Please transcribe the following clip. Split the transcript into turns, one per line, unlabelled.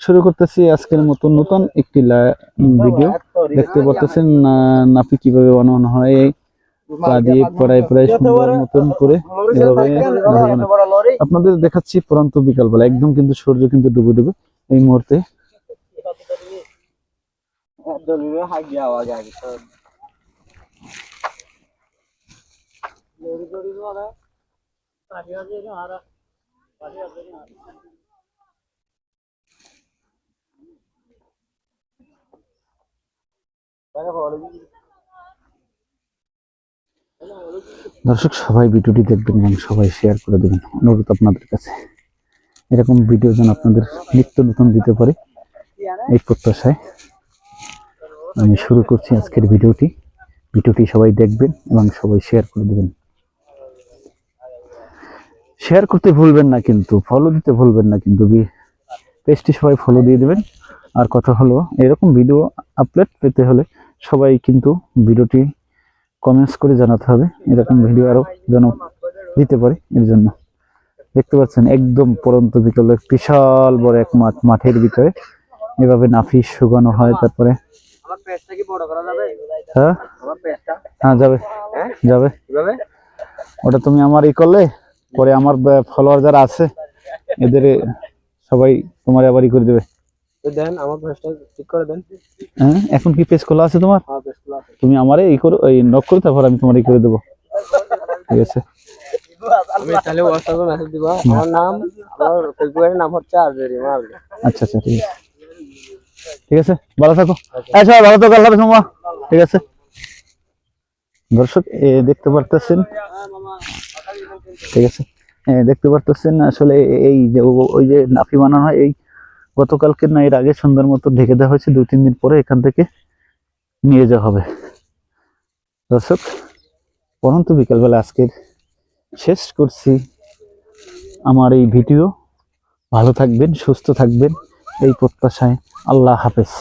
শুরু করতেছি আজকের মতো নতুন একটি ভিডিও। দেখতে পারতেছেন নাপি কিভাবে বানানো হয়, পা দিয়ে প্রায় সুন্দর মতন করে এভাবে আপনাদের দেখাচ্ছি। পরন্ত বিকালবেলা একদম কিন্তু সূর্য কিন্তু ডুবে ডুবে এই মুহূর্তে। দর্শক সবাই ভিডিওটি দেখবেন এবং সবাই শেয়ার করে দেবেন, অনুরোধ আপনাদের কাছে। এরকম ভিডিও যেন আপনাদের নিত্য নতুন দিতে পারে এই প্রত্যাশায় আমি শুরু করছি আজকের ভিডিওটি। সবাই দেখবেন এবং সবাই শেয়ার করে দেবেন। শেয়ার করতে ভুলবেন না কিন্তু, ফলো দিতে ভুলবেন না কিন্তু। পেজটি সবাই ফলো দিয়ে দেবেন। আর কথা হলো, এরকম ভিডিও আপলোড পেতে হলে সবাই কিন্তু ভিডিওটি কমেন্টস করে জানাতে হবে, এরকম ভিডিও আরো যেন দিতে পারি। এর জন্য দেখতে পাচ্ছেন একদম পরন্ত বিকালে বিশাল বড় এক মাঠের ভিতরে এভাবে নাফি শুকানো হয়। তারপরে হ্যাঁ যাবে যাবে, ওটা তুমি আমার করলে পরে আমার ফলোয়ার যারা আছে এদের সবাই তোমার আবার করে দেবে। দেন আমার পেজটা ঠিক করে দেন। হ্যাঁ, এখন কি পেজ খোলা আছে তোমার? হ্যাঁ, পেজ খোলা আছে। তুমি আমারে করো, নক করো, তারপর আমি তোমারই করে দেব। ঠিক আছে, আমি তাহলে WhatsApp-এ মেসেজ দিব। আমার নাম, আমার ফেসবুকের নাম হচ্ছে আরজেরি মাল। আচ্ছা আচ্ছা, ঠিক আছে ঠিক আছে, ভালো থাকো। আচ্ছা ভালো থাকো, আল্লাহ হাফেজ। ঠিক আছে দর্শক, দেখতে পারতেছেন, ঠিক আছে, দেখতে পারতেছেন আসলে এই যে ওই যে নাফি বানানো হয়, এই গতকালকে না এর আগে সুন্দর মতো ঢেকে দেওয়া হয়েছে। 2-3 দিন পরে এখান থেকে নিয়ে যাওয়া হবে। দর্শক, পরন্ত বিকালবেলা আজকের শেষ করছি আমার এই ভিডিও। ভালো থাকবেন, সুস্থ থাকবেন এই প্রত্যাশায়। আল্লাহ হাফেজ।